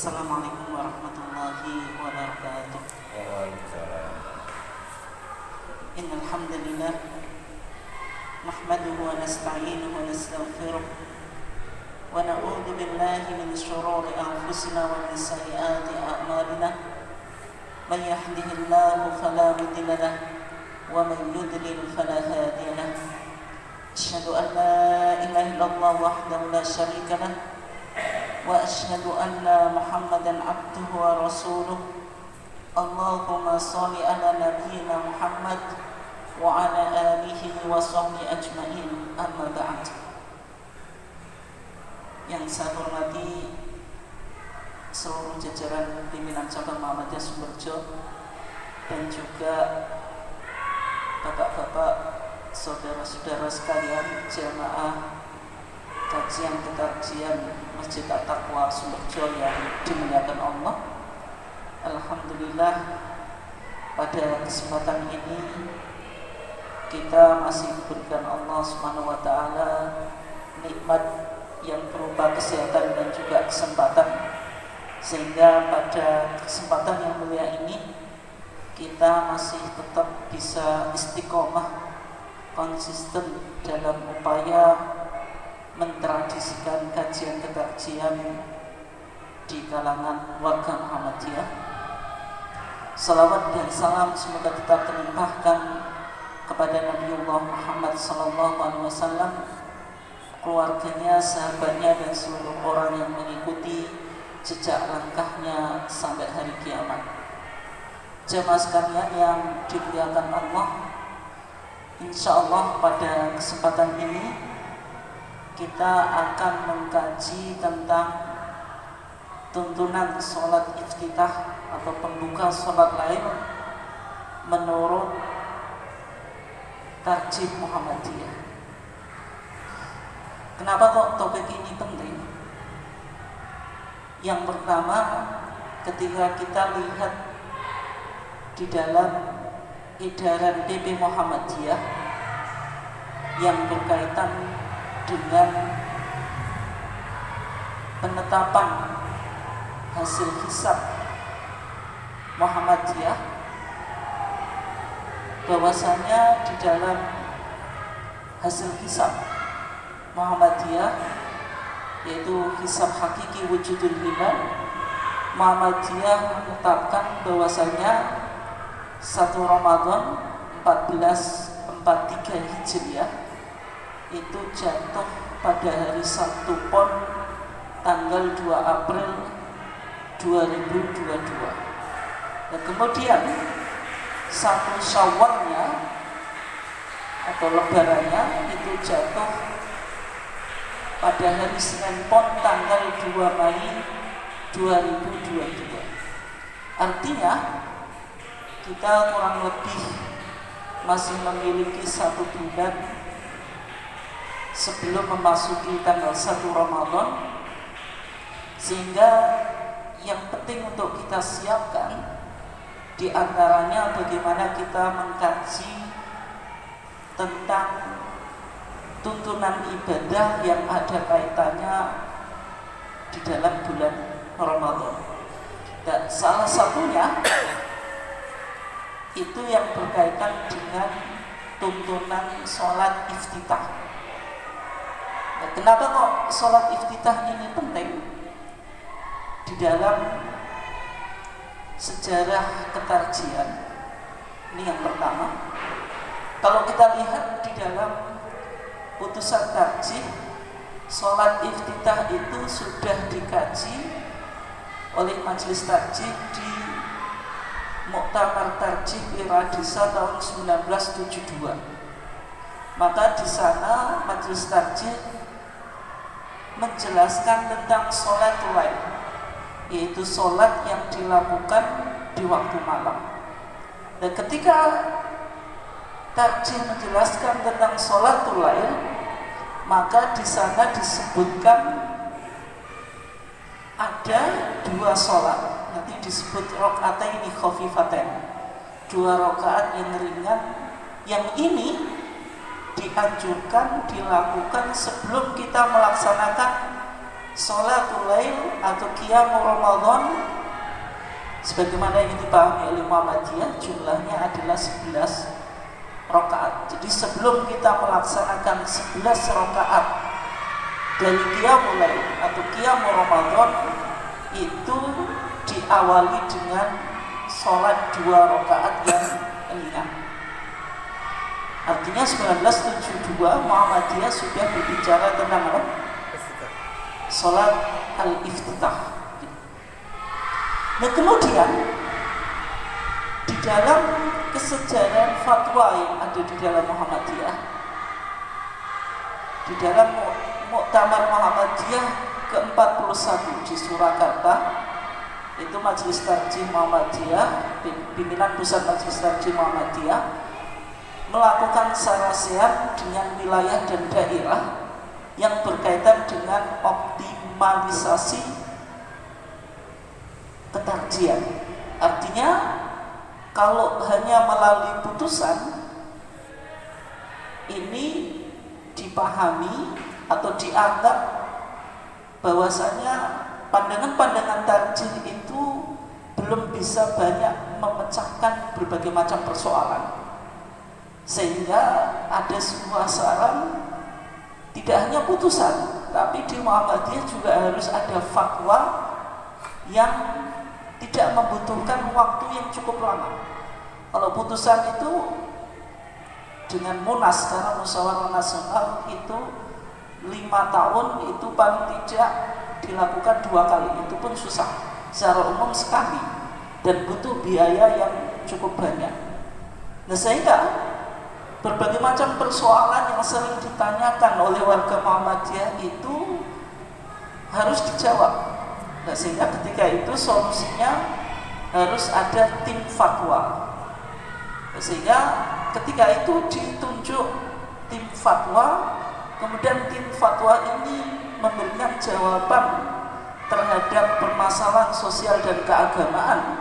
Assalamualaikum warahmatullahi wabarakatuh. Waalaikumsalam. Innal hamdalillah nahmaduhu wa nasta'inuhu wa nastaghfiruh wa na'udzu billahi min shururi anfusina wa min sayyiati a'malina. May yahdihillahu fala mudilla lahu wa man yudlil fala hadiya lahu. Asyhadu an la ilaha illallah wahdahu la syarika lahu wa asyhadu anna Muhammadan abduhu wa rasuluh. Allahumma sholli ala nabiyyina Muhammad wa ala alihi wa sahbihi ajmain. Amma ba'd. Yang saya hormati seluruh jajaran pimpinan cabang Muhammadiyah Sumberjo dan juga bapak-bapak, saudara-saudara sekalian, jamaah kajian Masjid At-Taqwa Sumberjo yang dimuliakan Allah. Alhamdulillah, pada kesempatan ini kita masih diberikan Allah Subhanahu wa taala nikmat yang berupa kesehatan dan juga kesempatan, sehingga pada kesempatan yang mulia ini kita masih tetap bisa istiqomah konsisten dalam upaya mentradisikan kajian di kalangan warga Muhammadiyah. Salawat dan salam semoga tetap terlimpahkan kepada Nabiullah Muhammad SAW, keluarganya, sahabatnya, dan seluruh orang yang mengikuti jejak langkahnya sampai hari kiamat. Jemaah sekalian yang dimuliakan Allah, insya Allah pada kesempatan ini kita akan mengkaji tentang tuntunan sholat iftitah atau pembuka sholat lain menurut tarjih Muhammadiyah. Kenapa kok topik ini penting? Yang pertama, ketika kita lihat di dalam edaran PP Muhammadiyah yang berkaitan dengan penetapan hasil hisab Muhammadiyah, bahwasanya di dalam hasil hisab Muhammadiyah, yaitu hisab hakiki wujudul hilal, Muhammadiyah menetapkan bahwasanya 1 Ramadan 1443 Hijriah itu jatuh pada hari Sabtu Pon tanggal 2 April 2022. Dan kemudian 1 Syawalnya atau lebarannya itu jatuh pada hari Senin Pon tanggal 2 Mei 2022. Artinya kita kurang lebih masih memiliki 1 bulan sebelum memasuki tanggal 1 Ramadan, sehingga yang penting untuk kita siapkan di antaranya bagaimana kita mengkaji tentang tuntunan ibadah yang ada kaitannya di dalam bulan Ramadan. Dan salah satunya itu yang berkaitan dengan tuntunan sholat iftitah. Kenapa kok sholat iftitah ini penting? Di dalam sejarah ketarjihan, ini yang pertama. Kalau kita lihat di dalam putusan tarjih, sholat iftitah itu sudah dikaji oleh majelis tarjih di Muktamar Tarjih Iradisa tahun 1972. Maka di sana majelis tarjih menjelaskan tentang sholat lain, yaitu sholat yang dilakukan di waktu malam. Dan ketika tarjih menjelaskan tentang sholat lain, maka di sana disebutkan ada 2 sholat, nanti disebut rakaataini khafifatain, 2 rakaat yang ringan, yang ini dianjurkan dilakukan sebelum kita melaksanakan Sholatul Lail atau Qiyamul Ramadan sebagaimana yang dipahami oleh Muhammadiyah jumlahnya adalah 11 rakaat. Jadi sebelum kita melaksanakan 11 rakaat dari Qiyamul Lail atau Qiyamul Ramadan itu diawali dengan sholat 2 rakaat yang ringan. Artinya 1972 Muhammadiyah sudah berbicara tentang apa? Sholat al-iftitah. Nah kemudian di dalam kesejarah fatwa yang ada di dalam Muhammadiyah, di dalam Muktamar Muhammadiyah ke-41 di Surakarta, itu Majelis Tarjih Muhammadiyah, pimpinan pusat Majelis Tarjih Muhammadiyah melakukan sarasian dengan wilayah dan daerah yang berkaitan dengan optimalisasi ketarjihan. Artinya kalau hanya melalui putusan ini dipahami atau dianggap bahwasanya pandangan-pandangan tarjih itu belum bisa banyak memecahkan berbagai macam persoalan, sehingga ada sebuah saran tidak hanya putusan, tapi di Muhammadiyah juga harus ada fatwa yang tidak membutuhkan waktu yang cukup lama. Kalau putusan itu dengan munas, karena musyawarah nasional itu 5 tahun itu paling tidak dilakukan 2 kali, itu pun susah, secara umum sekali dan butuh biaya yang cukup banyak. Nah sehingga berbagai macam persoalan yang sering ditanyakan oleh warga Muhammadiyah itu harus dijawab. Nah, sehingga ketika itu solusinya harus ada tim fatwa. Sehingga ketika itu ditunjuk tim fatwa, kemudian tim fatwa ini memberikan jawaban terhadap permasalahan sosial dan keagamaan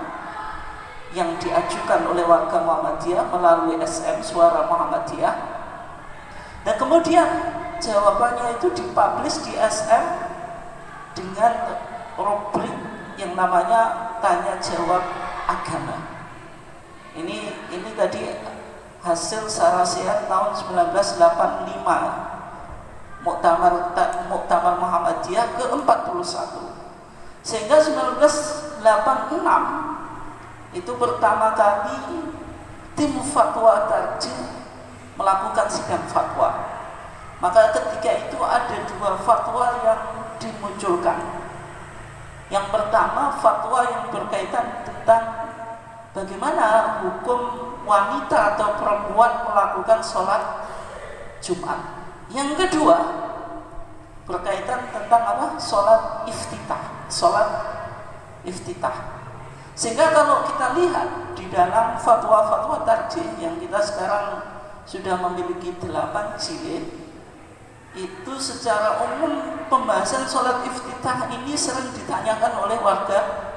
yang diajukan oleh warga Muhammadiyah melalui SM Suara Muhammadiyah. Dan kemudian jawabannya itu dipublish di SM dengan rubrik yang namanya tanya jawab agama. Ini tadi hasil sarasian tahun 1985 Muktamar Muhammadiyah ke-41. Sehingga 1986 itu pertama kali tim fatwa tarjih melakukan sidang fatwa. Maka ketika itu ada 2 fatwa yang dimunculkan. Yang pertama fatwa yang berkaitan tentang bagaimana hukum wanita atau perempuan melakukan sholat Jumat. Yang kedua berkaitan tentang apa? Sholat iftitah. Sehingga kalau kita lihat di dalam fatwa-fatwa tarjih yang kita sekarang sudah memiliki 8 jilid, itu secara umum pembahasan sholat iftitah ini sering ditanyakan oleh warga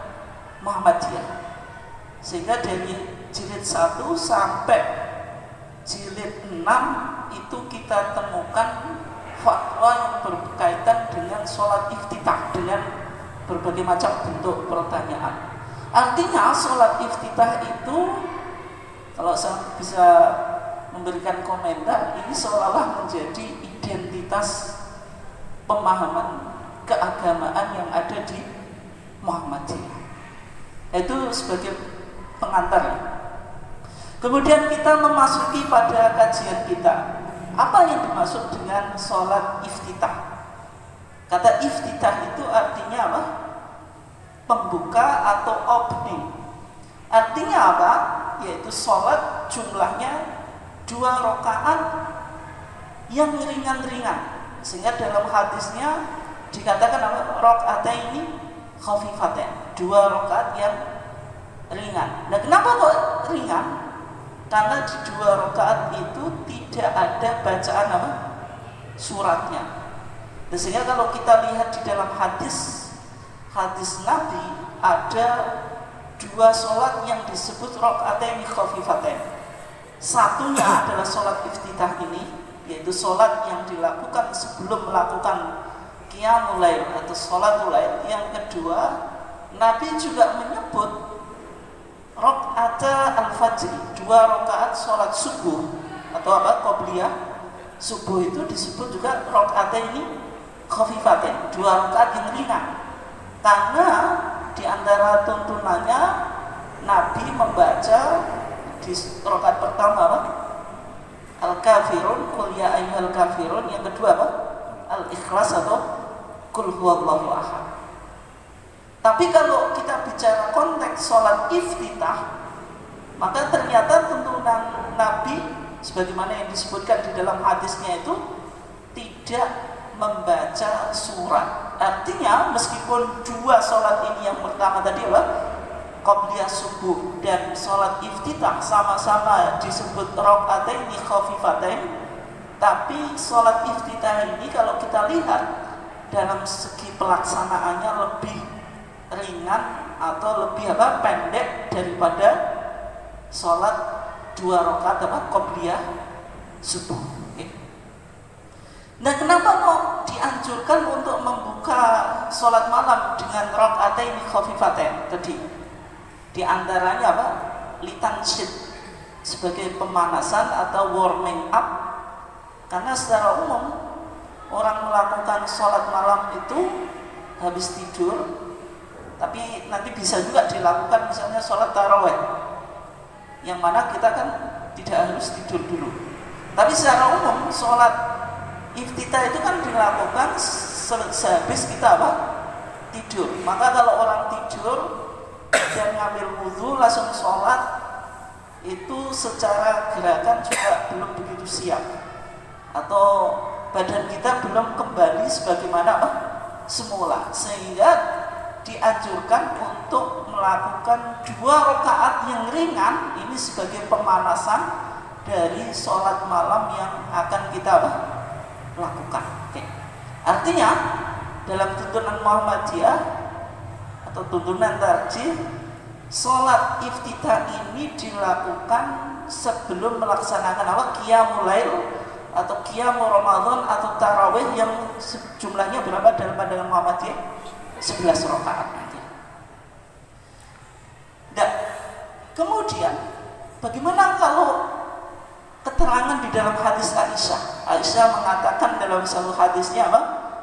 Muhammadiyah. Sehingga dari jilid 1 sampai jilid 6 itu kita temukan fatwa yang berkaitan dengan sholat iftitah dengan berbagai macam bentuk pertanyaan. Artinya sholat iftitah itu, kalau saya bisa memberikan komentar, ini seolah-olah menjadi identitas pemahaman keagamaan yang ada di Muhammadiyah. Itu sebagai pengantar. Kemudian kita memasuki pada kajian kita. Apa yang dimaksud dengan sholat iftitah? Kata iftitah itu artinya apa? Pembuka atau opening. Artinya apa? Yaitu sholat jumlahnya 2 rakaat yang ringan-ringan. Sehingga dalam hadisnya dikatakan apa? Raka'ataini khafifatain, 2 rakaat yang ringan. Nah, kenapa kok ringan? Karena di 2 rakaat itu tidak ada bacaan apa? Suratnya. Dan sehingga kalau kita lihat di dalam hadis Nabi ada 2 sholat yang disebut raka'ataini khafifatain. Satunya adalah sholat iftitah ini, yaitu sholat yang dilakukan sebelum melakukan qiyamul lail atau sholatul lail. Yang kedua, Nabi juga menyebut rakaat al-fajr, 2 rakaat sholat subuh atau qobliyah subuh itu disebut juga rakaat ini khafifatain, 2 rakaat yang ringan. Karena di antara tuntunannya Nabi membaca di rakaat pertama Al-Kafirun, Qul ya ayyuhal kafirun, yang kedua Al-Ikhlas atau Qul huwallahu ahad. Tapi kalau kita bicara konteks sholat iftitah, maka ternyata tuntunan Nabi sebagaimana yang disebutkan di dalam hadisnya itu tidak membaca surat. Artinya meskipun 2 sholat ini yang pertama tadi qobliyah subuh dan sholat iftitah sama-sama disebut raka'ataini khafifatain, tapi sholat iftitah ini kalau kita lihat dalam segi pelaksanaannya lebih ringan atau lebih pendek daripada sholat 2 rakaat qobliyah subuh. Nah, kenapa kok dianjurkan untuk membuka sholat malam dengan raka'ataini khafifatain tadi? Di antaranya litansyid, sebagai pemanasan atau warming up. Karena secara umum orang melakukan sholat malam itu habis tidur, tapi nanti bisa juga dilakukan misalnya sholat tarawih, yang mana kita kan tidak harus tidur dulu. Tapi secara umum sholat iftitah itu kan dilakukan sehabis kita tidur. Maka kalau orang tidur dan ngambil wudhu langsung sholat, itu secara gerakan juga belum begitu siap, atau badan kita belum kembali sebagaimana semula, sehingga dianjurkan untuk melakukan 2 rakaat yang ringan ini sebagai pemanasan dari sholat malam yang akan kita lakukan. Artinya dalam tuntunan Muhammadiyah atau tuntunan tarjih, sholat iftitah ini dilakukan sebelum melaksanakan qiyamul lail atau qiyamul Ramadan atau tarawih yang jumlahnya berapa dalam pandangan Muhammadiyah? 11 rakaat. Dan kemudian bagaimana kalau keterangan di dalam hadis Aisyah? Aisyah mengatakan dalam satu hadisnya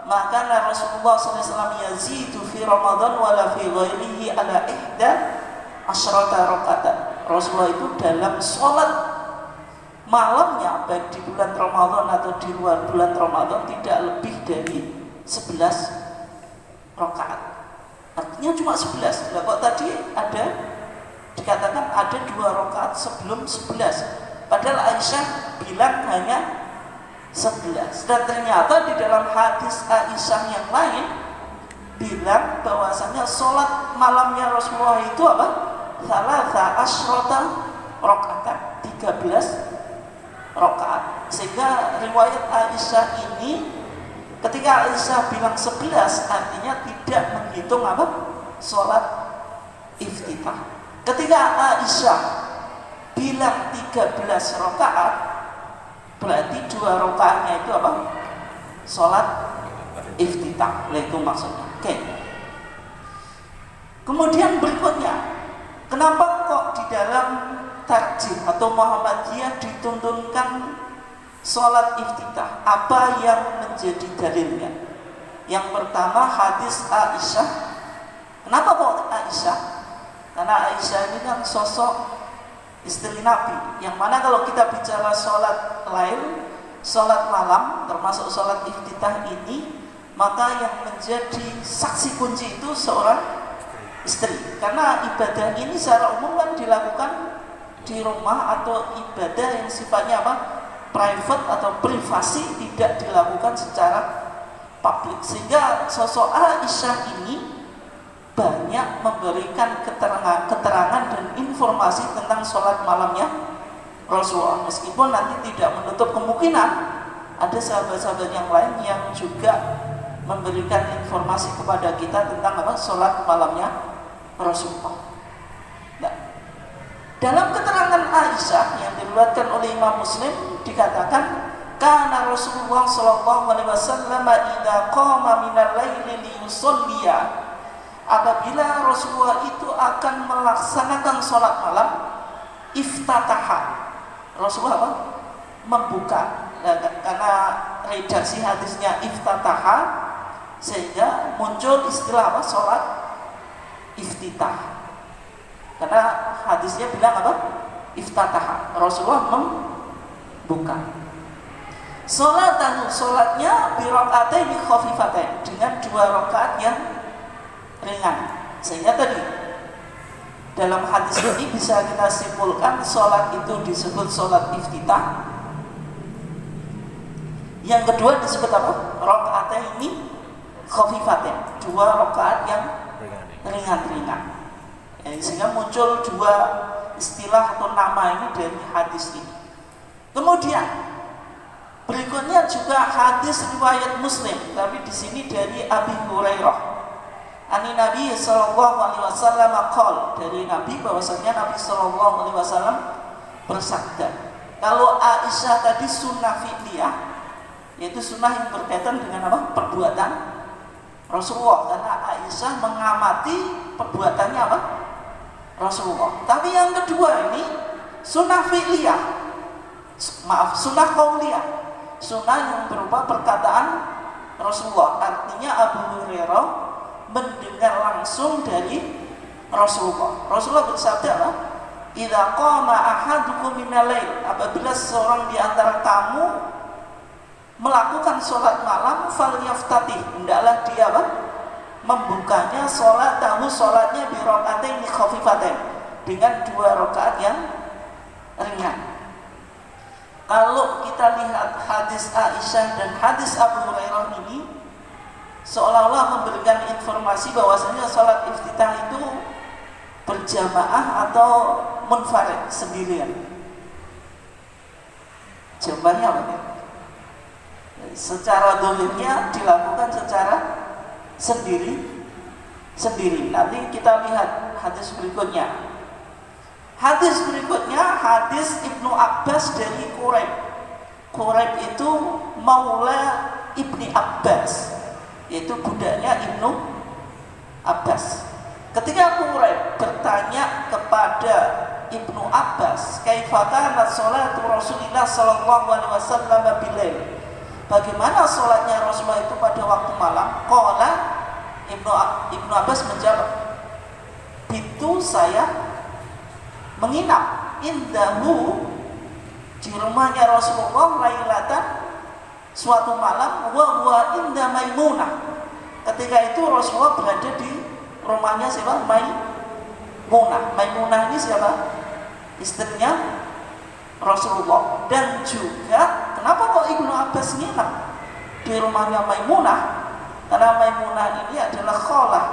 maka Rasulullah SAW yazidu fi Ramadan wala fi ghairihi ala ihda asyrata rakaatan. Rasulullah itu dalam sholat malamnya baik di bulan Ramadan atau di luar bulan Ramadan tidak lebih dari 11 rakaat. Artinya cuma 11. Lah kok tadi ada dikatakan ada 2 rakaat sebelum 11. Padahal Aisyah bilang hanya 11. Dan ternyata di dalam hadis Aisyah yang lain bilang bahwasanya sholat malamnya Rasulullah itu Thalatha asyrata rakaatan, 13 rakaat. Sehingga riwayat Aisyah ini ketika Aisyah bilang 11 artinya tidak menghitung sholat iftitah. Ketika Aisyah bilang 13 rakaat berarti 2 rakaatnya itu sholat iftitah. Itu maksudnya. Kemudian berikutnya, kenapa kok di dalam tarjih atau Muhammadiyah dituntunkan sholat iftitah? Apa yang menjadi dalilnya? Yang pertama hadis Aisyah. Kenapa kok Aisyah? Karena Aisyah ini kan sosok istri Nabi, yang mana kalau kita bicara sholat lail, sholat malam termasuk sholat iftitah ini, maka yang menjadi saksi kunci itu seorang istri. Karena ibadah ini secara umum kan dilakukan di rumah atau ibadah yang sifatnya private atau privasi, tidak dilakukan secara publik. Sehingga sosok Aisyah ini banyak memberikan keterangan dan informasi tentang sholat malamnya Rasulullah. Meskipun nanti tidak menutup kemungkinan ada sahabat-sahabat yang lain yang juga memberikan informasi kepada kita tentang sholat malamnya Rasulullah. Nah, dalam keterangan Aisyah yang diriwayatkan oleh Imam Muslim dikatakan, karena Rasulullah sallallahu alaihi wasallam idza qama minal laili liyusalliya, apabila Rasulullah itu akan melaksanakan sholat malam, iftataha, Rasulullah apa? Membuka. Nah, karena redaksi hadisnya iftataha, sehingga muncul istilah apa? Sholat iftitah. Karena hadisnya bilang apa? Iftataha, Rasulullah membuka. Sholatnya bi raka'ataini khafifatain, dengan 2 rakaat yang ringan. Sehingga tadi dalam hadis ini bisa kita simpulkan sholat itu disebut sholat iftitah. Yang kedua disebut apa? Raka'ataini khafifatain, 2 rakaat yang ringan-ringan. Sehingga muncul 2 istilah atau nama ini dari hadis ini. Kemudian berikutnya juga hadis riwayat Muslim, tapi di sini dari Abi Hurairah. Ani Nabi sallallahu alaihi wasallam qol, dari Nabi bahwasanya Nabi sallallahu alaihi wasallam bersabda. Kalau Aisyah tadi sunnah fi'liyah, yaitu sunnah yang berkaitan dengan apa? Perbuatan Rasulullah, karena Aisyah mengamati perbuatannya apa? Rasulullah. Tapi yang kedua ini sunnah fi'liyah, sunnah qauliyah, sunnah yang berupa perkataan Rasulullah. Artinya Abu Hurairah mendengar langsung dari Rasulullah. Rasulullah bersabda apa? Idza qama ahadukum minal lail, apabila seorang di antara kamu melakukan sholat malam, falyaftatih, hendaklah dia apa? Membukanya sholatnya bi raka'ataini khafifatain, dengan 2 rakaat yang ringan. Kalau kita lihat hadis Aisyah dan hadis Abu Hurairah ini, seolah-olah memberikan informasi bahwasanya sholat iftitah itu berjamaah atau munfarid, sendirian. Jawabannya apa? Secara dohirnya dilakukan secara sendiri. Nanti kita lihat hadis berikutnya. Hadis berikutnya hadis Ibnu Abbas dari Quraib. Quraib itu maula Ibni Abbas, yaitu budaknya Ibnu Abbas. Ketika Quraib bertanya kepada Ibnu Abbas, kaifa kanat sholatu Rasulillah sallallahu alaihi wasallam bilail, bagaimana sholatnya Rasulullah itu pada waktu malam? Qala, Ibnu Abbas menjawab, itu saya menginap indahu, di rumahnya Rasulullah, lailatan, suatu malam, wa huwa inda Maimunah, ketika itu Rasulullah berada di rumahnya siapa? Maimunah. Maimunah ini siapa? Istrinya Rasulullah. Dan juga kenapa kok Ibnu Abbas nginap di rumahnya Maimunah? Karena Maimunah ini adalah khalah,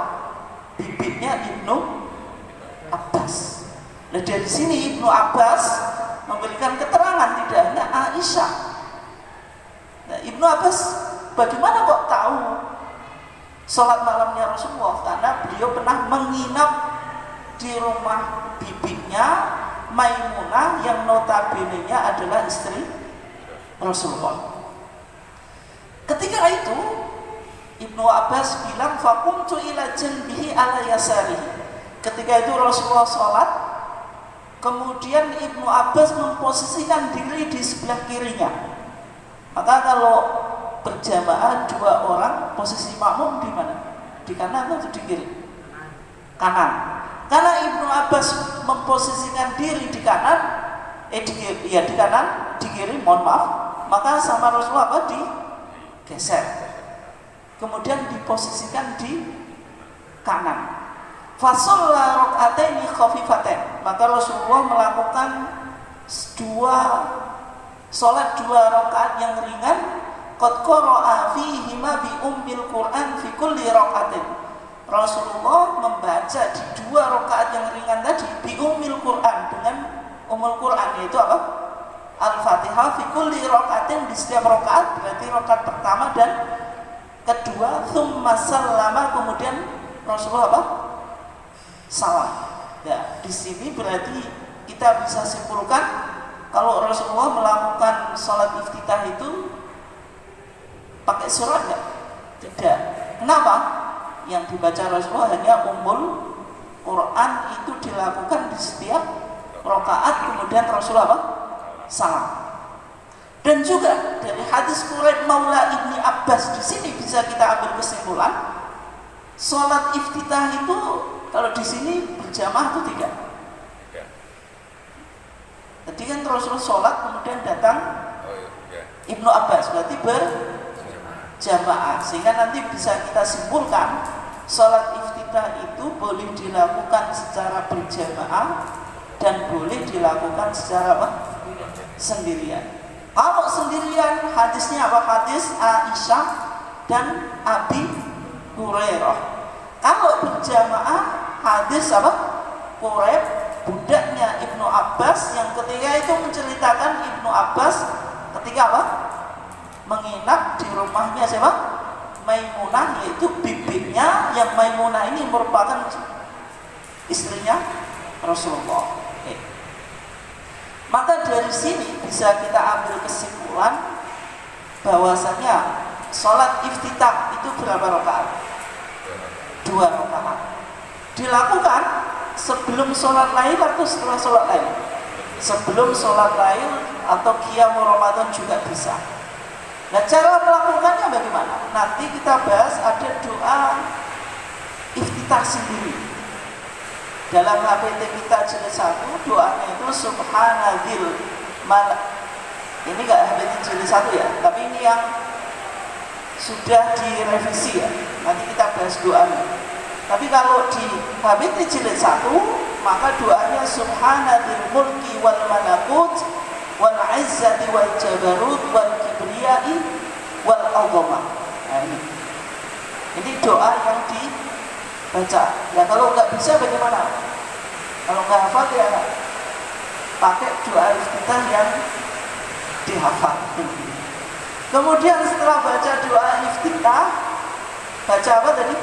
bibitnya Ibnu Abbas. Nah, dari sini Ibnu Abbas memberikan keterangan, tidak hanya Aisyah. Nah, Ibnu Abbas bagaimana kok tahu sholat malamnya Rasulullah? Karena beliau pernah menginap di rumah bibitnya Maimunah yang notabene-nya adalah istri Rasulullah. Ketika itu Ibnu Abbas bilang, faqumtu ila janbihi ala yasarihi. Ketika itu Rasulullah sholat, kemudian Ibnu Abbas memposisikan diri di sebelah kirinya. Maka kalau berjamaah 2 orang, posisi makmum di mana? Di kanan atau di kiri? Kanan. Karena Ibnu Abbas memposisikan diri di kanan, di kanan, di kiri, mohon maaf, maka sama Rasulullah apa? Digeser. Kemudian diposisikan di kanan. Fasalla raka'ataini khafifatain, maka Rasulullah melakukan sholat 2 rakaat yang ringan. Qad qara'a fihima bi ummil Qur'an fi kulli raka'atin. Rasulullah membaca di 2 rakaat yang ringan tadi bi ummil Qur'an, dengan ummul Qur'an, yaitu apa? Al-Fatihah fi kulli raka'atin, di setiap rakaat, berarti rakaat pertama dan kedua. Tsumma sallama, kemudian Rasulullah apa? Salam. Ya, di sini berarti kita bisa simpulkan kalau Rasulullah melakukan sholat iftitah itu pakai surat nggak? Tidak. Kenapa? Yang dibaca Rasulullah hanya Ummul Quran, itu dilakukan di setiap rakaat, kemudian Rasulullah apa? Salam. Dan juga dari hadis Quraib Maula Ibni Abbas, di sini bisa kita ambil kesimpulan, sholat iftitah itu kalau di sini berjamaah itu tidak. Tadi kan Rasulullah sholat kemudian datang Ibnu Abbas, berarti berjamaah, sehingga nanti bisa kita simpulkan sholat iftitah itu boleh dilakukan secara berjamaah dan boleh dilakukan secara apa? Sendirian. Kalau sendirian, hadisnya apa? Hadis Aisyah dan Abi Hurairah. Kalau berjamaah, hadis apa? Quraib, budaknya Ibnu Abbas, yang ketika itu menceritakan Ibnu Abbas ketika apa? Menginap di rumahnya siapa? Maimunah, yaitu bibinya, yang Maimunah ini merupakan istrinya Rasulullah. Maka dari sini bisa kita ambil kesimpulan bahwasanya sholat iftitah itu berapa rakaat? 2 rakaat. Dilakukan sebelum sholat lail atau setelah sholat lail? Sebelum sholat lail atau qiyam Ramadan juga bisa. Nah, cara melakukannya bagaimana? Nanti kita bahas, ada doa iftitah sendiri. Dalam HPT kita jilid 1, doanya itu Subhanadzil Malak. Ini enggak HPT jilid 1 ya, tapi ini yang sudah direvisi ya. Nanti kita bahas doanya. Tapi kalau di HPT jilid 1, maka doanya Subhanadzil Mulki wal Malakut wal Izzati wal Jabarut wal Kibriyai wal Azamah. Nah ini doa yang dibaca. Ya kalau nggak bisa bagaimana? Kalau nggak hafal ya pakai doa iftitah yang dihafal. Kemudian setelah baca doa iftitah, baca apa tadi?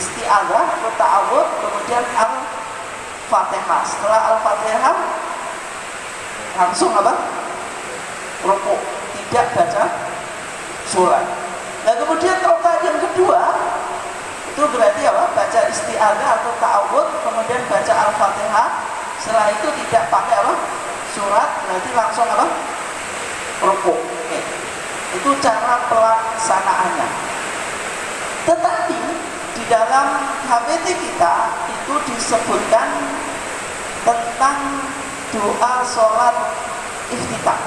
Isti'adzah atau ta'awudz, kemudian Al-Fatihah. Setelah Al-Fatihah langsung apa? Rukuk, tidak baca surat. Nah kemudian rakaat yang kedua itu berarti apa? Baca isti'adzah atau ta'awudz, kemudian baca Al-Fatihah. Setelah itu tidak pakai apa? Surat, berarti langsung apa? Rukuk. Itu cara pelaksanaannya. Tetapi di dalam HPT kita itu disebutkan tentang doa sholat iftitah.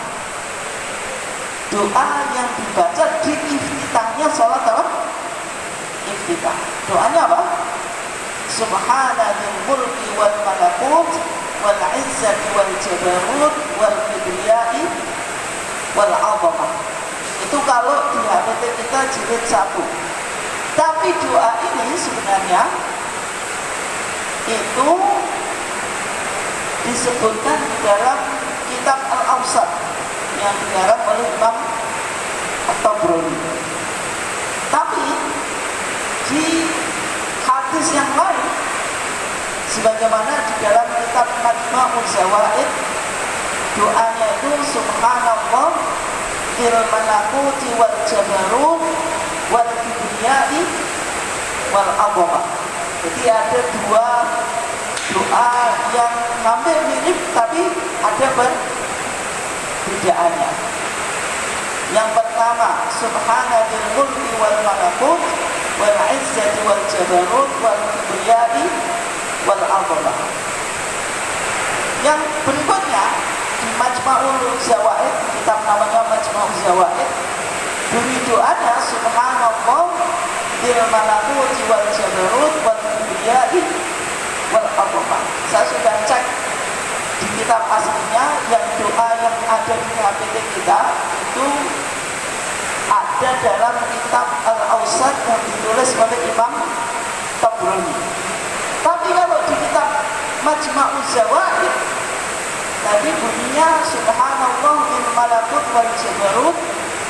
Doa yang dibaca di iftitahnya sholat apa? Iftitah. Doanya apa? Subhanadzil mulki wal malakut wal izzati wal jabarut wal kibriyai wal azamah. Itu kalau di HPT kita jilid 1. Tapi doa ini sebenarnya itu disebutkan di dalam kitab Al-Awsat yang digarap oleh Imam At-Tabrani. Tapi di hadis yang lain, sebagaimana di dalam kitab Majma'uz Zawaid, doanya itu Subhanallah fil malakuti wal jabarut wal kibriyai wal azamah. Jadi ada 2 doa yang hampir mirip tapi ada perbedaannya. Yang pertama Subhanadzil mulki wal malakut wal izzati wal jabarut wal kibriyai wal azamah. Yang berikutnya di Majma'ul Zawaid, kitab namanya Majma'ul Zawaid, bunyi doanya Subhanallah bil malakuti wal jabarut wal kibriyai wal azamah. Saya sudah cek di kitab aslinya, yang doa yang ada di HPT kita itu ada dalam kitab Al-Awsat yang ditulis oleh Imam Tabrani. Tapi kalau di kitab Majma'uz Zawaid tadi bunyinya Subhanallah bil malakut wal jabarut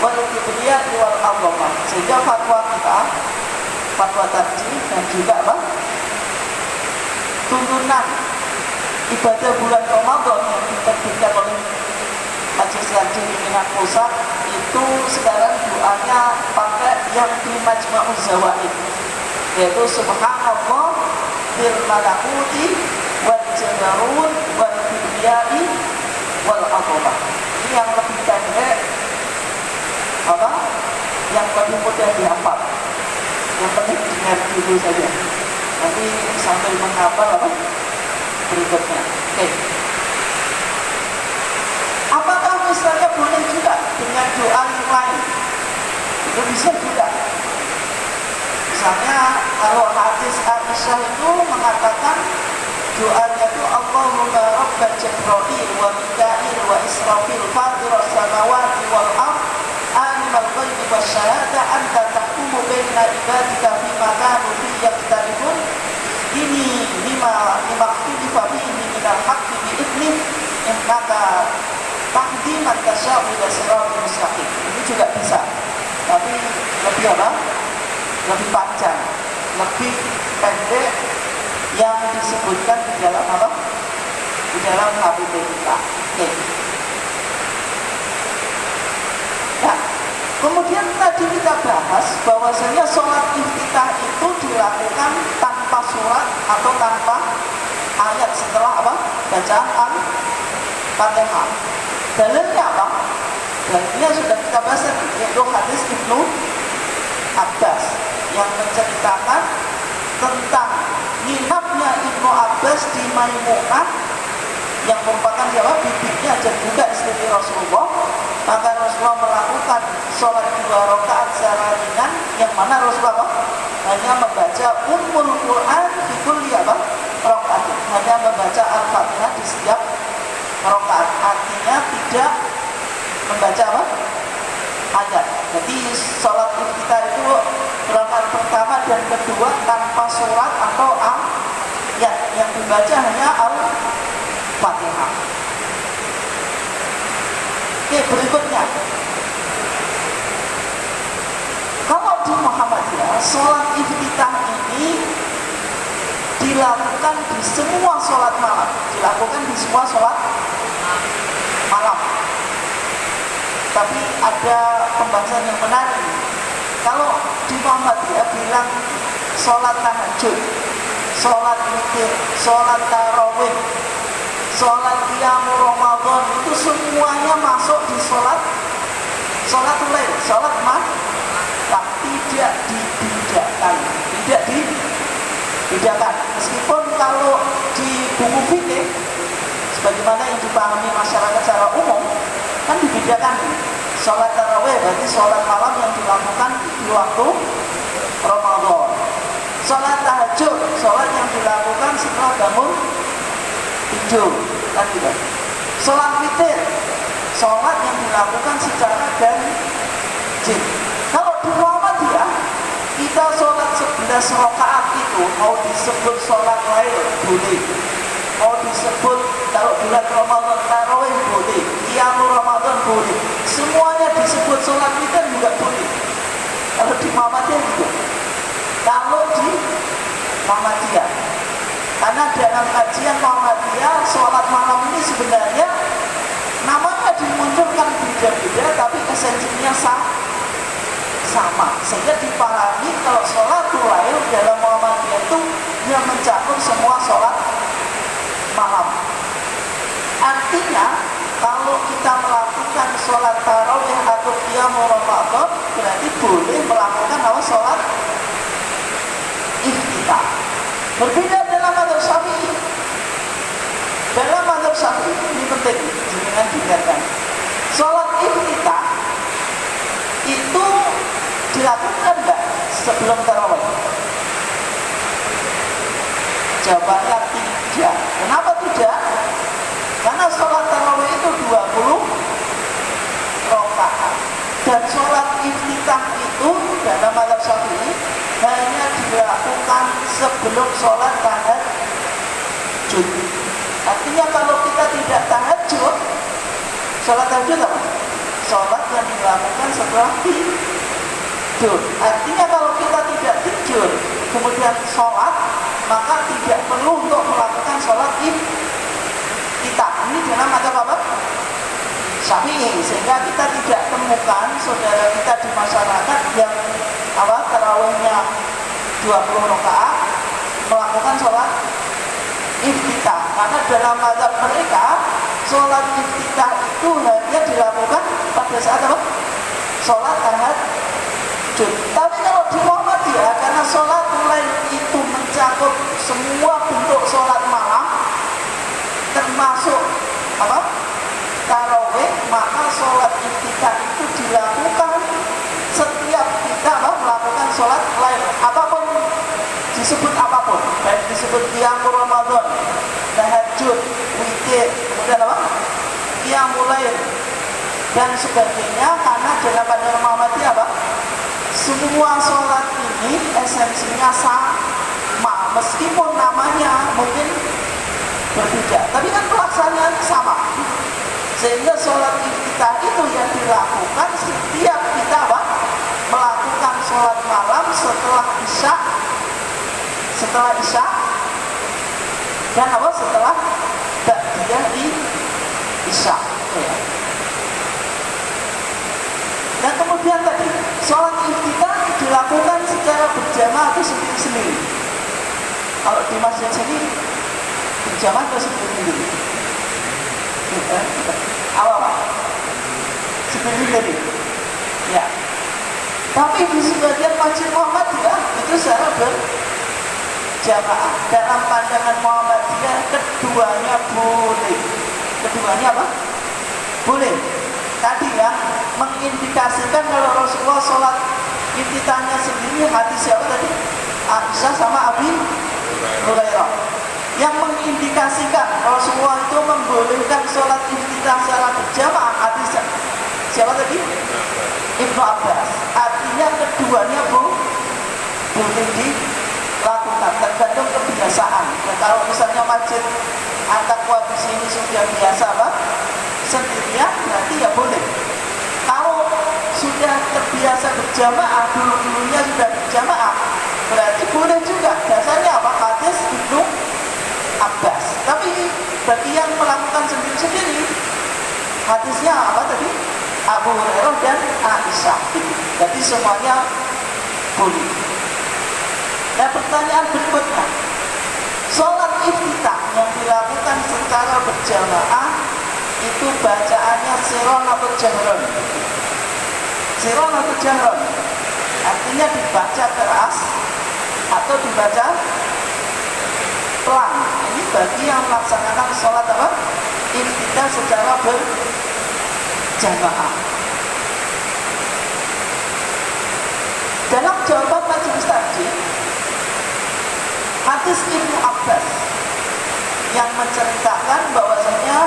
wal kibriyai wal azamah. Sehingga fatwa kita, fatwa tarjih dan juga apa? Tuntunan ibadah bulan Ramadan yang diterbitkan oleh Majelis Masjid Minat Pusat itu sekarang doanya pakai yang di Majma'uz Zawaid, yaitu subhanallah bil malakuti wal jabarut wal kibriyai wal azamah. Ini yang lebih pendek, apa? Yang lebih mudah dihafal. Yang penting dengar dulu saja. Nanti sambil menghafal apa berikutnya. Oke. Apakah misalnya boleh juga dengan doa yang lain? Itu bisa juga. Misalnya kalau hadis Aisyah itu mengatakan doanya itu Allahumma rabba Jibril wa Mikail wa Israfil fatiras samawati wal ardh alimal ghaibi wasyahada anta tahkumu baina ibadika fima kanu fihi yakhtalifun ini lima ikhtilifa fihi minal haqqi bi idnih innaka tahdi man tasya'u ila siratal mustaqim. Ini juga bisa, tapi lebih apa? Lebih panjang, lebih pendek yang disebutkan di dalam apa? Di dalam HPP kita. Oke. Nah, kemudian tadi kita bahas bahwasanya sholat iftitah itu dilakukan tanpa surat atau tanpa ayat setelah apa? Bacaan Al-Fatihah. Dalilnya apa? Dalilnya sudah kita bahas, yaitu hadis Ibnu Abbas yang menceritakan tentang nginapnya Ibnu Abbas di Maimunah yang merupakan siapa? Bibinya dan juga istri Rasulullah. Maka Rasulullah melakukan sholat 2 rakaat secara ringan, yang mana Rasulullah hanya membaca Ummul Quran di kulli apa? Rakaat, hanya membaca Al-Fatihah di setiap rakaat, artinya tidak membaca apa? Ayat. Jadi sholat kita itu rakaat pertama dan kedua tanpa surat atau ayat, yang dibaca hanya Al-Fatihah. Oke, berikutnya, kalau di Muhammadiyah sholat iftitah ini dilakukan di semua sholat malam, dilakukan di semua sholat malam. Tapi ada pembahasan yang menarik. Kalau di Muhammadiyah bilang sholat tahajud, sholat witir, sholat tarawih, sholat qiyamul Ramadan, itu semuanya masuk di sholat lail, sholat malam. Tidak dibedakan, tidak dibedakan. Meskipun kalau di buku fikih, sebagaimana yang dipahami masyarakat secara umum, kan dibedakan. Sholat tarawih berarti sholat malam yang dilakukan di waktu Ramadan. Sholat tahajud, sholat yang dilakukan setelah bangun tidur, kan gitu. Sholat witir, sholat yang dilakukan secara ganjil. Kalau di Muhammadiyah, kita sholat 11 rakaat itu mau disebut sholat lail boleh, mau disebut kalau bulan Ramadan tarawih boleh, qiyamul Ramadan boleh, semuanya disebut sholat witir juga boleh. Kalau di Muhammadiyah gitu. Kalau di Muhammadiyah, karena dalam kajian Muhammadiyah sholat malam ini sebenarnya namanya dimunculkan beda-beda, tapi esensinya sama, sehingga dipahami kalau sholat lail dalam Muhammadiyah itu yang mencakup semua sholat malam. Artinya kalau kita melakukan sholat tarawih atau qiyamul Ramadan, berarti boleh melakukan sholat iftitah. Berbeda dalam mazhab Syafi'i. Dalam mazhab Syafi'i ini penting jangan didengarkan. Sholat iftitah itu dilakukan enggak sebelum tarawih? Jawabannya tidak. Kenapa tidak? Karena sholat tarawih itu 20 rakaat, dan sholat iftitah itu dalam mazhab Syafi'i hanya dilakukan sebelum sholat tahajud. Artinya kalau kita tidak tahajud, sholat tahajud apa? Sholat yang dilakukan setelah tidur. Artinya kalau kita tidak tidur kemudian sholat, maka tidak perlu untuk melakukan sholat iftitah. Ini dalam mazhab apa? Syafi'i, sehingga kita tidak temukan saudara kita di masyarakat yang tarawihnya 20 rakaat melakukan sholat iftitah, karena dalam mazhab mereka sholat iftitah itu hanya dilakukan pada saat apa? Sholat tahajud. Tapi kalau di Muhammadiyah, karena sholat lain itu mencakup semua bentuk sholat malam termasuk tarawih, maka sholat iftitah itu dilakukan setiap kita melakukan sholat lain, apapun disebut apapun, baik disebut qiyamul Ramadan, tahajud, witir, kemudian qiyamul lail dan sebagainya. Karena dalam pandangan Muhammadiyah semua sholat ini esensinya sama, meskipun namanya mungkin berbeda, tapi kan pelaksanaannya sama. Sehingga sholat iftitah itu yang dilakukan setiap kita melakukan sholat malam setelah isya dan setelah ba'diyah isya. Dan kemudian tadi sholat iftitah dilakukan secara berjamaah atau sendiri-sendiri. Kalau di masjid sini berjamaah atau sendiri-sendiri? Apa? Sendiri-sendiri. Ya. Tapi di sebagian masjid Muhammadiyah itu secara berjamaah. Dalam pandangan Muhammadiyah keduanya boleh. Keduanya apa? Boleh. Tadi mengindikasikan kalau Rasulullah sholat iftitahnya sendiri, hadis siapa tadi? Aisyah sama Abi Hurairah. Yang mengindikasikan Rasulullah itu membolehkan sholat iftitah secara berjamaah, hadis siapa tadi? Ibnu Abbas. Artinya keduanya boleh dilakukan, tergantung kebiasaan. Dan kalau misalnya masjid At-Taqwa di sini sudah biasa sendirian, berarti ya boleh. Kalau sudah terbiasa berjamaah, dulu-dulunya sudah berjamaah, berarti boleh juga. Dasarnya hadis Ibnu Abbas. Tapi bagi yang melakukan sendiri-sendiri, hadisnya tadi? Abu Hurairah dan Aisyah. Jadi semuanya boleh. Nah, pertanyaan berikutnya, sholat iftitah yang dilakukan secara berjamaah itu bacaannya sirron atau jahron? Sirron atau jahron? Artinya dibaca keras atau dibaca pelan. Ini bagi yang melaksanakan sholat iftitah secara berjamaah. Dalam jawaban majelis takjid, hadis Ibnu Abbas yang menceritakan bahwasanya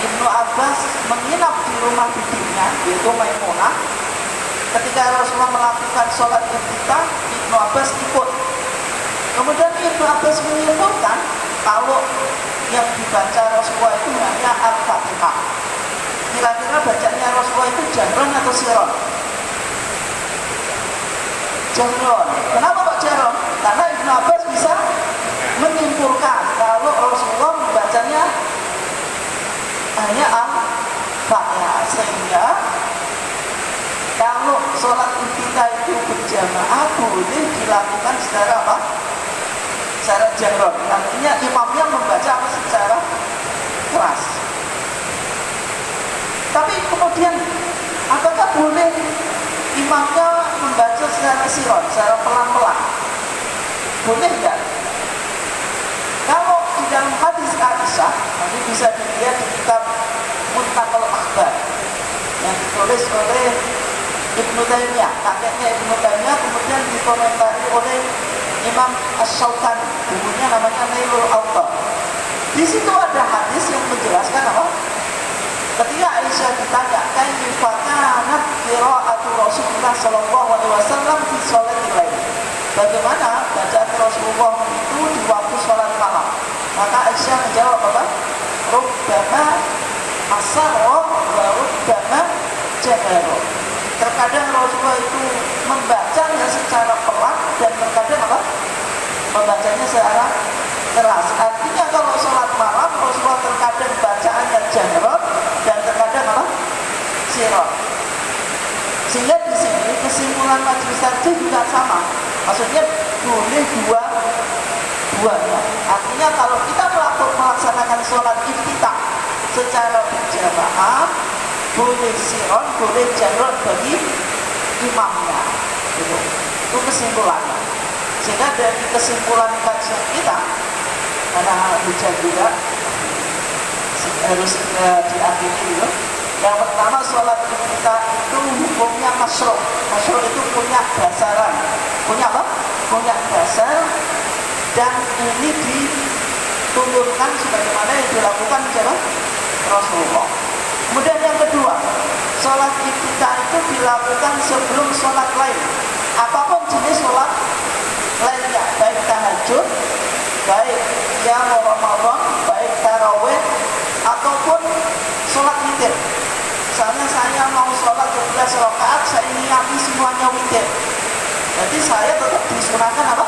Ibnu Abbas menginap di rumah bibinya, yaitu Maimunah. Ketika Rasulullah melakukan sholat iftitah, Ibnu Abbas ikut. Kemudian Ibnu Abbas menyimpulkan kalau yang dibaca Rasulullah itu hanya Al-Fatihah. Kira-kira bacanya Rasulullah itu jahron atau sirron? Jahron. Kenapa kok jahron? Karena Ibnu Abbas bisa menyimpulkan kalau Rasulullah membacanya hanya Al-Fatihah, sehingga kalau sholat iftitah itu berjamaah boleh dilakukan secara secara jahron. Artinya imamnya membaca secara keras. Tapi kemudian apakah boleh imamnya membaca secara sirron, secara pelan-pelan? Boleh enggak? Kalau di dalam hadis Aisyah, nanti bisa dilihat di kitab Muntaqal Akhbar yang ditulis oleh Ibnu Taimiyah, kakeknya Ibnu Taimiyah, kemudian dikomentari oleh Imam Asy-Syaukani, bukunya namanya Nailul Awtar. Di situ ada hadis yang menjelaskan ketika Aisyah ditanya, kaifa kanat qira'atu Rasulullah sallallahu alaihi wasallam fi sholatil lail? Bagaimana bacaan Rasulullah itu di waktu sholat malam? Maka Aisyah menjawab rubbama asarra wa rubbama jahara. Terkadang Rasulullah itu membacanya secara pelan dan terkadang membacanya secara keras. Artinya kalau sholat malam Rasulullah terkadang bacaannya jahron dan terkadang sirot. Sehingga di sini kesimpulan majelis tarjih juga sama. Maksudnya boleh duanya. Artinya kalau kita melaksanakan sholat iftitah secara berjamaah, boleh siron, boleh jarod bagi imamnya. Gitu. Itu kesimpulannya. Sehingga dari kesimpulan kajian kita, karena hujan juga harus diakhiri dulu. Yang pertama, sholat iftitah itu hukumnya masyru'. Masyru' itu punya dasaran. Punya apa? Punya dasar. Dan ini ditunjukkan sebagaimana yang dilakukan siapa? Rasulullah. Kemudian yang kedua, sholat iftitah itu dilakukan sebelum sholat lain. Apapun jenis sholat lainnya, baik tahajud, baik yang Ramadan, baik tarawih, ataupun sholat witir. Misalnya saya mau sholat 12 rakaat, saya niyati semuanya witir. Jadi saya tetap disunahkan apa?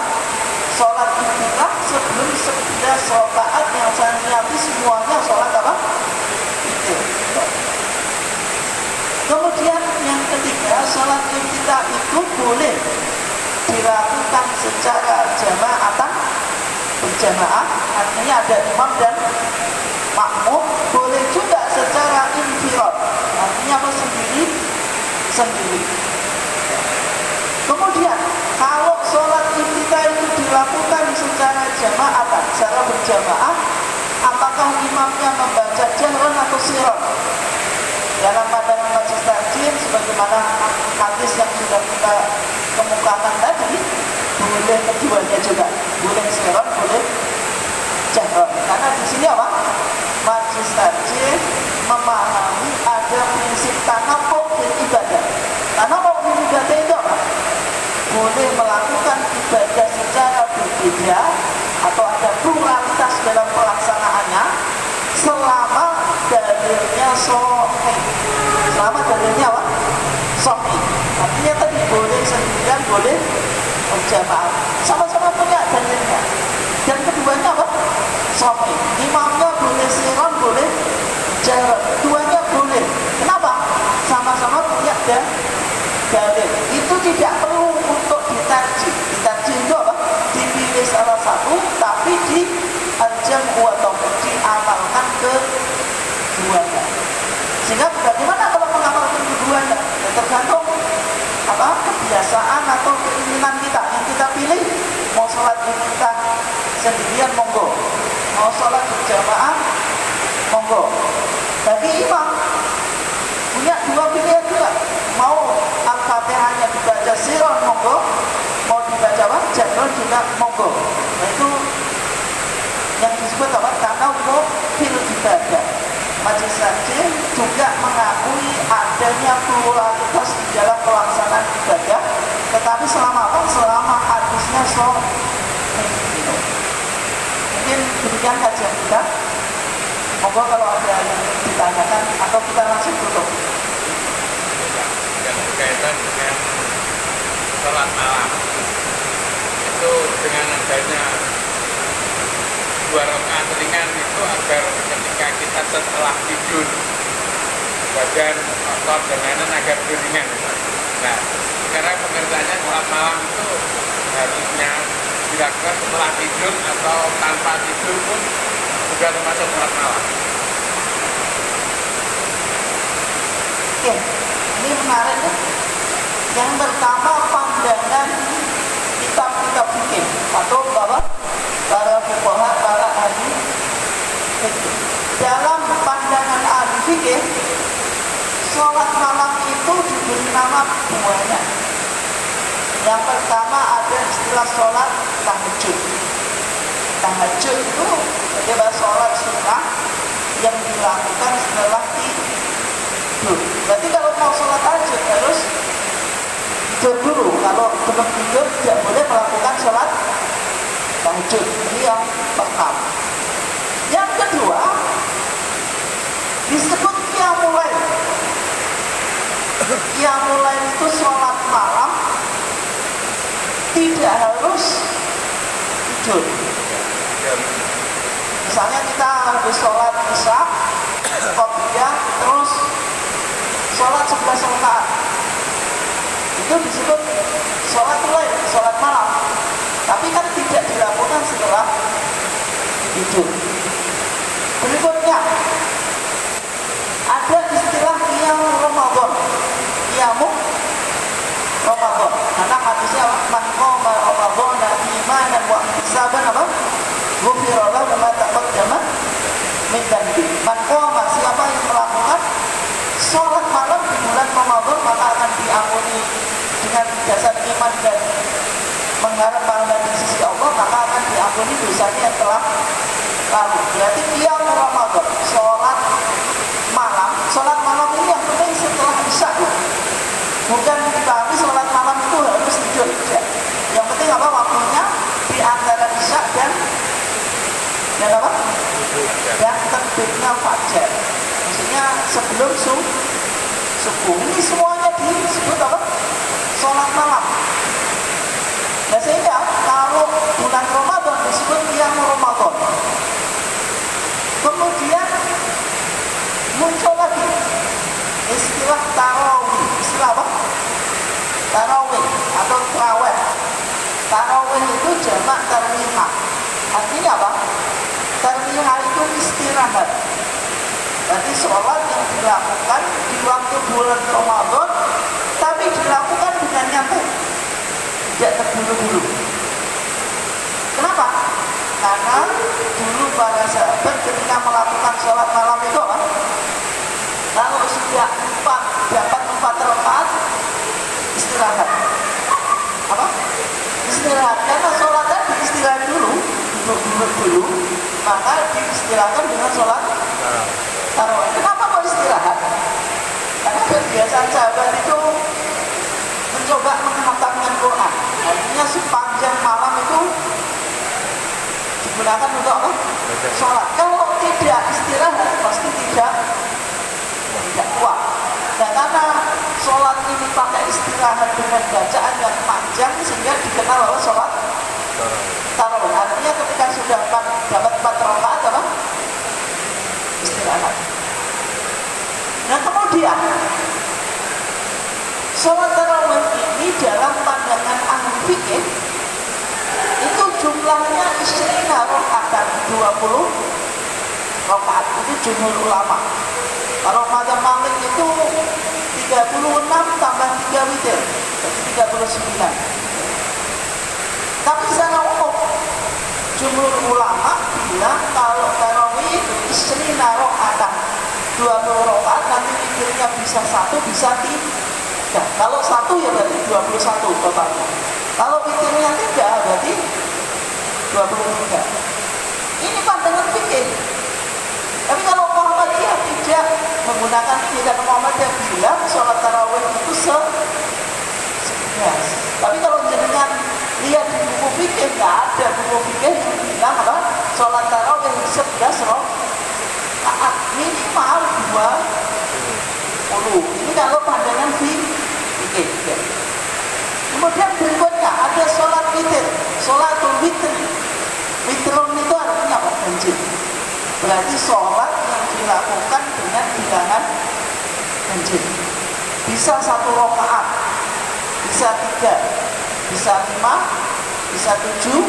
Sholat iftitah sebelum 11 rakaat yang saya niyati semuanya sholat apa? Witir. Kemudian yang ketiga, sholat iftitah itu boleh dilakukan secara jamaatan, berjamaah, artinya ada imam dan makmum. Boleh juga secara infirad, artinya apa? Sendiri. Kemudian kalau sholat iftitah itu dilakukan secara jamaatan, secara berjamaah, apakah imamnya membaca jahran atau sirron? Dalam pandangan majelis tarjih, sebagaimana hadis yang sudah kita kemukakan tadi, boleh keduanya juga, boleh sirron, boleh jahran. Karena di sini apa? Majelis tarjih memahami ada prinsip tanawwu' fil ibadah. Tanawwu' fil ibadah itu apa? Boleh melakukan ibadah secara berbeda atau ada pluralitas dalam pelaksanaannya selama dalilnya sahih. Selama dalilnya apa? Sahih. Artinya tadi boleh sendirian, boleh berjamaah, sama-sama punya dalilnya. Dan keduanya apa? Sahih. Imamnya boleh sirron, boleh jarod. Keduanya boleh. Kenapa? Sama-sama punya dalil. Itu tidak perlu untuk ditarjih. Ditarjih itu apa? Dipilih salah satu, tapi al-jam'u atau diamalkan keduanya. Sehingga bagaimana kalau mengamalkan keduanya? Ya tergantung apa? Kebiasaan atau keinginan kita. Yang kita pilih, mau sholat iftitah sendirian, monggo. Mau sholat berjamaah, monggo. Bagi imam punya dua pilihan juga. Mau Al-Fatihahnya dibaca sirron, monggo. Mau dibaca apa? Jahron juga monggo. Nah itu yang disebut apa? Tanawwu' fil ibadah. Majelis tarjih juga mengakui adanya pluralitas di dalam pelaksanaan ibadah, tetapi selama apa? Selama hadisnya sahih. Mungkin demikian kajian kita. Monggo kalau ada yang ditanyakan atau kita langsung tutup. Yang berkaitan dengan sholat malam itu dengan adanya 2 rakaat ringan itu agar ketika kita setelah tidur badan otot dan lain-lain agar ringan. Nah, sekarang pengertiannya sholat malam itu harusnya dilakukan setelah tidur atau tanpa tidur pun juga termasuk sholat malam. Oke, ini menarik ya. Yang pertama, pandangan kitab-kitab fikih atau para fuqaha, para ahli fikih. Dalam pandangan ahli fikih, sholat malam itu diberi nama banyak. Yang pertama ada istilah sholat tahajud. Tahajud itu adalah sholat sunnah yang dilakukan setelah tidur. Berarti kalau mau sholat tahajud harus tidur dulu. Kalau belum tidur tidak boleh melakukan sholat tahajud. Ini yang pertama. Yang kedua, disebut qiyamul lail. Qiyamul lail itu sholat malam, tidak harus tidur. Misalnya kita habis sholat isya, qobliyah, terus sholat 11 rakaat. Itu disebut sholat lail, sholat malam. Tapi kan tidak dilakukan setelah tidur. Berikutnya ada istilah qiyam Ramadan. Qiyamul Ramadan. Karena hadisnya man qama Ramadhana imanan wa ihtisaban apa? Ghufira lahu ma taqaddama min dhanbi. Man qama, siapa yang melakukan sholat malam di bulan Ramadan maka akan diampuni dengan dasar iman dan mengharap pahala di sisi Allah, maka akan diampuni dosanya yang telah lalu. Berarti qiyam Ramadan, sholat malam. Sholat malam ini yang penting setelah isya. Bukan dipahami sholat malam itu harus tidur, tidak. Yang penting apa waktunya di antara isya dan apa? Dan terbitnya fajar. Maksudnya sebelum subuh. Ini semuanya disebut apa? Sholat malam. Nah sehingga kalau bulan Ramadan disebut qiyam Ramadan. Kemudian muncul lagi istilah tarawih. Istilah apa? Tarawih atau traweh. Tarawih itu jamak tarwihah. Artinya apa? Tarwihah itu istirahat. Berarti sholat yang dilakukan di waktu bulan Ramadan, tapi dilakukan dengan nyantai, tidak terburu-buru. Kenapa? Karena dulu para sahabat ketika melakukan sholat malam itu apa? Kalau sudah dapat 4 rakaat, istirahat. Apa? Istirahat. Karena sholatnya diistirahat dulu, duduk dulu, maka diistirahkan dengan sholat tarawih. Kenapa mau istirahat? Karena kebiasaan sahabat itu mencoba menghatamkan Quran. Artinya sepanjang malam itu digunakan untuk apa? Sholat. Kalau tidak istirahat pasti tidak kuat. Dan karena sholat ini pakai istirahat dengan bacaan yang panjang sehingga dikenal oleh sholat tarawih. Artinya ketika sudah dapat 4 rakaat apa? Istirahat. Nah kemudian sholat tarawih ini dalam pandangan ahli fikih itu jumlahnya isrina rakaat, 20 rakaat. Itu jumhur ulama. Kalau mazhab Malik itu 36 tambah 3 witir, jadi 39. Tapi secara umum jumhur ulama bilang kalau tarawih itu isrina rakaat, 20 rakaat, nanti witirnya bisa 1 bisa 3. Kalau 1 ya berarti 21 totalnya. Kalau witirnya 3 berarti 23. Ini pandangan fikih. Tapi kalau Muhammadiyah tidak menggunakan fikih, dan Muhammadiyah bilang sholat tarawih itu 11. Tapi kalau jenengan lihat di buku fikih, nggak ada buku fikih yang bilang apa? Sholat tarawih 11 rakaat, minimal 20. Ini kalau pandangan fikih. Kemudian berikutnya ada sholat witir, sholatul witr. Witrun itu artinya apa? Ganjil. Berarti sholat yang dilakukan dengan bilangan ganjil. Bisa 1 rakaat, bisa 3, bisa 5, bisa 7,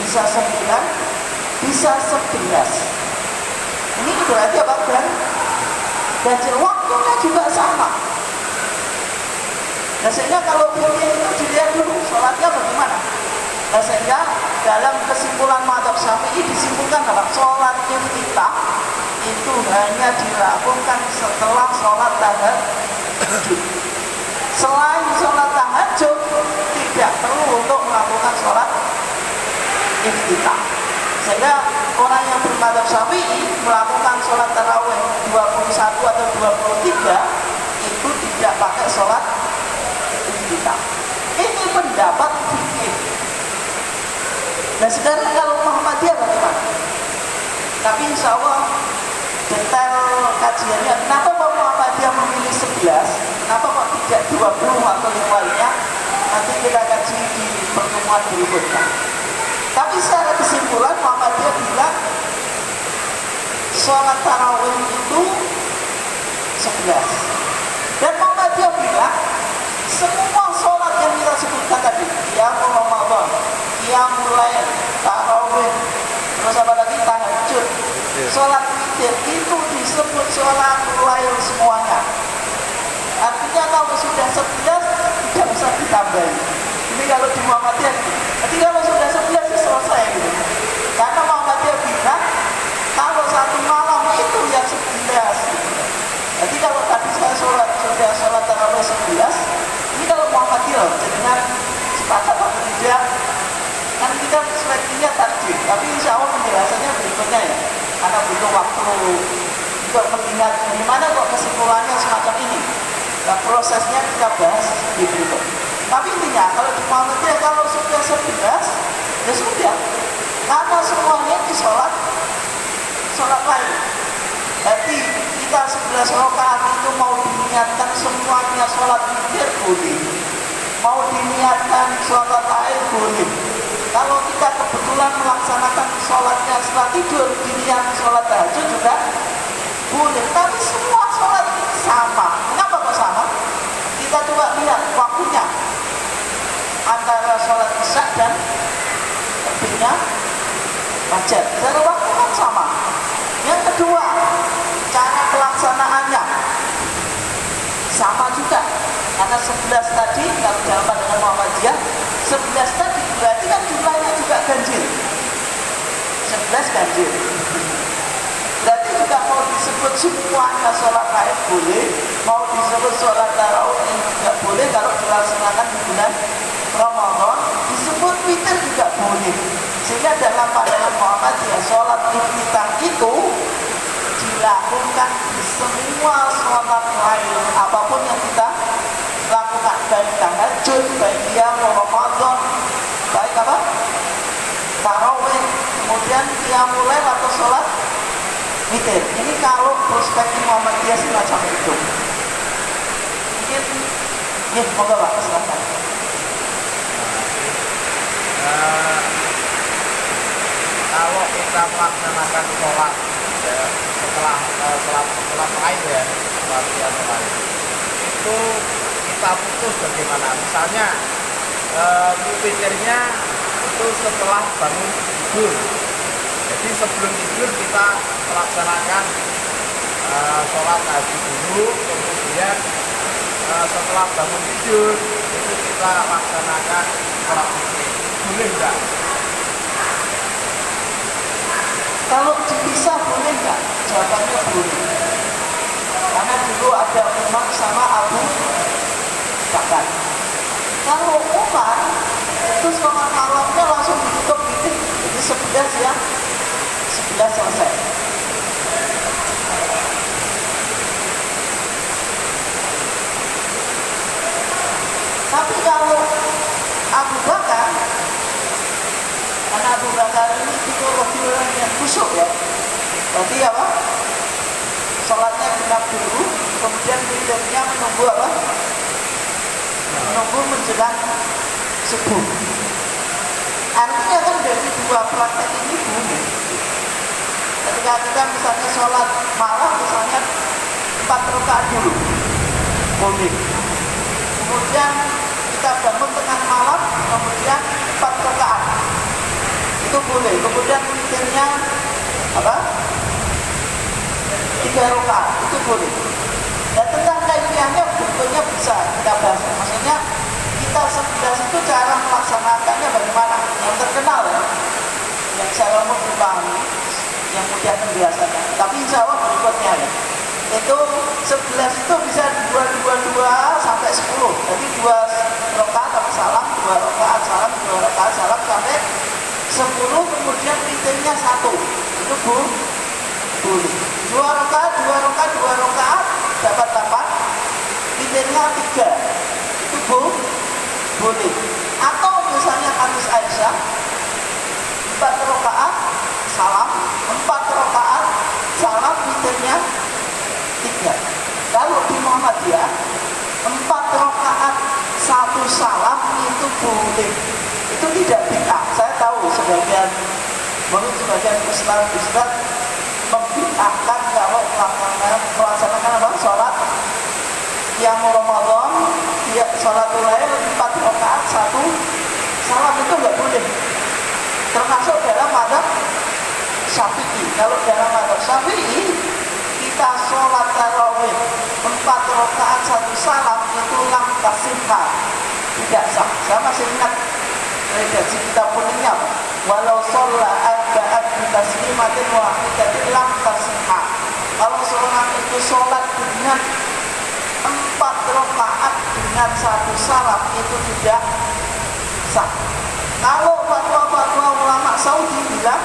bisa 9, bisa 11. Ini berarti apa? Ganjil. Waktunya juga sama. Nah sehingga kalau fikih itu dilihat dulu sholatnya bagaimana. Nah sehingga dalam kesimpulan mazhab Syafi'i disimpulkan dalam sholat iftitah itu hanya dilakukan setelah sholat tahajud. Selain sholat tahajud tidak perlu untuk melakukan sholat iftitah. Sehingga orang yang bermadzhab Syafi'i melakukan sholat tarawih 21 atau 23 itu tidak pakai sholat iftitah. Ini pendapat fikih. Nah sekarang kalau Muhammadiyah bagaimana? Tapi insya Allah detail kajiannya, kenapa kok Muhammadiyah memilih 11, kenapa kok tidak 20 atau yang lainnya, nanti kita kaji di pertemuan berikutnya. Tapi secara kesimpulan Muhammadiyah bilang sholat tarawih itu 11. Dan Muhammadiyah bilang semua sholat yang kita sebutkan tadi, qiyamul Ramadan, qiyamul lail, tarawih, terus apa lagi, tahajud, sholat witir, itu disebut sholat lail semuanya. Artinya kalau sudah 11 tidak usah ditambahin. Ini kalau di Muhammadiyah gitu. Jadi kalau sudah 11 selesai gitu. Karena Muhammadiyah bilang kalau satu malam itu yang 11 gitu. Jadi kalau tadi saya sudah sholat tarawih 11, ini kalau Muhammadiyah dengan sepakat atau tidak, kan kita sebaiknya tarjih, tapi insya Allah penjelasannya berikutnya ya, karena butuh waktu untuk melihat bagaimana kok kesimpulannya semacam ini. Nah, prosesnya kita bahas di berikut. Tapi intinya kalau di Muhammadiyah kalau sudah 11 ya sudah, karena semuanya di sholat lain. Jadi kita 11 rakaat itu mau diniatkan semuanya sholat witir boleh, mau diniatkan sholat lain boleh. Kalau kita kebetulan melaksanakan sholatnya setelah tidur, diniat sholat tahajud juga boleh. Tapi semua sholat ini sama. Kenapa kok sama? Kita coba lihat waktunya antara sholat isya dan terbitnya fajar. Secara waktu kan sama. Yang kedua, cara pelaksanaannya sama juga. Karena 11 tadi, kalau dalam pandangan Muhammadiyah, 11 tadi berarti kan jumlahnya juga ganjil. 11 ganjil. Berarti juga mau disebut semuanya sholat lain boleh, mau disebut sholat tarawih juga boleh kalau dilaksanakan di bulan Ramadan, disebut witir juga boleh. Sehingga dalam pandangan Muhammadiyah sholat iftitah itu dilakukan di semua sholat lain apapun yang kita lakukan, baik tahajud, baik qiyamul Ramadan, baik apa? Tarawih, kemudian qiyamul lail atau sholat witir. Ini kalau perspektif Muhammadiyah semacam itu. Mungkin, ya, moga Pak, silakan. Kalau kita melaksanakan sholat ya, setelah sholat lain ya, sholat lain itu kita putus bagaimana? Misalnya witirnya itu setelah bangun tidur. Jadi sebelum tidur kita melaksanakan sholat tahajud dulu, kemudian setelah bangun tidur itu kita laksanakan sholat witir. Boleh enggak? Kalau dipisah boleh enggak? Jawabannya boleh. Karena dulu ada Umar sama Abu Bakar. Kalau Umar itu sholat malamnya langsung ditutup witir. Jadi 11 ya, 11 selesai. Tapi kalau Abu Bakar, karena Abu Bakar ini tipologi orang yang khusyuk ya, berarti apa? Sholatnya genap dulu, kemudian witirnya menunggu apa? Menunggu menjelang subuh. Artinya kan dari dua praktek ini boleh. Ketika kita misalnya sholat malam, misalnya 4 rakaat dulu, boleh. Kemudian kita bangun tengah malam, kemudian 4 rakaat, itu boleh. Kemudian witirnya apa? 3 rakaat, itu boleh. Dan tentang kaifiahnya bentuknya bisa kita bahas. Maksudnya kita 11 itu cara melaksanakannya bagaimana? Yang terkenal ya, yang saya mau dipahami, yang mudah penjelasannya. Tapi insya Allah berikutnya ya, itu 11 itu bisa 2 sampai 10. Jadi 2 rakaat tapi salam, 2 rakaat salam, 2 rakaat salam sampai 10, kemudian witirnya 1. Itu boleh. 2 rakaat dapat 8, witirnya 3. Itu boleh. Atau misalnya hadis Aisyah, 4 rakaat salam, 4 rakaat salam, witirnya 3. Kalau di Muhammadiyah 4 rakaat 1 salam itu boleh. Itu tidak bid'ah. Saya tahu sebagian ustaz membid'ahkan kalau melaksanakan apa? Sholat yang sholatul lail 4 rakaat 1 salam itu nggak boleh. Termasuk dalam mazhab Syafi'i. Kalau dalam mazhab Syafi'i kita sholat tarawih 4 rakaat 1 salam itu lam tasihha, tidak sah. Saya masih ingat redaksi kita punya, walau sholat arba'at bitaslimatin wahidatin lam tasihha. Kalau seorang itu sholat dengan 4 rakaat dengan 1 salam itu tidak sah. Kalau fatwa-fatwa ulama Saudi bilang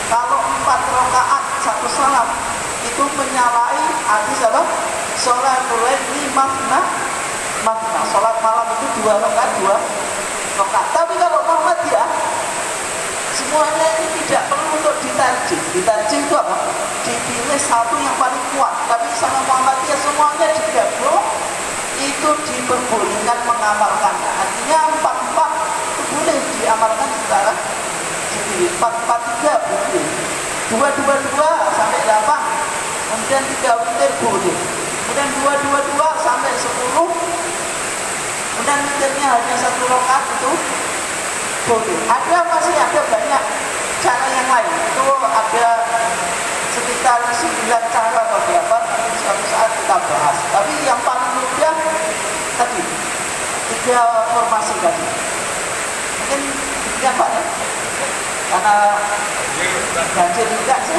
kalau 4 rakaat 1 salam itu menyalahi hadis apa? Sholatul lail makna. Sholat malam itu 2 rakaat 2 rakaat. Tapi kalau Muhammadiyah semuanya ini tidak perlu untuk ditarjih. Ditarjih itu apa? Dipilih satu yang paling kuat. Tapi sama Muhammadiyah semuanya digabung, itu diperbolehkan mengamalkannya. Artinya 4-4 itu boleh diamalkan secara sendiri. 4-4-3 boleh. 2-2-2 sampai 8. Kemudian 3 witir boleh. Kemudian 2-2-2 sampai 10. Kemudian witirnya hanya 1 rakaat itu boleh. Masih ada banyak cara yang lain. Itu ada sekitar 9 cara atau berapa, suatu saat kita bahas. Tapi yang paling mudah tadi 3 formasi tadi. Mungkin ya Pak ya? Karena banjir juga sih.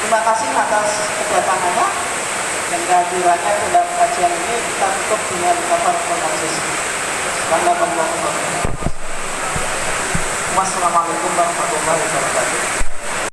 Terima kasih atas kedatangannya dan kehadirannya dalam kajian ini. Kita tutup dengan kafaratul majlis. Wassalamualaikum warahmatullahi wabarakatuh.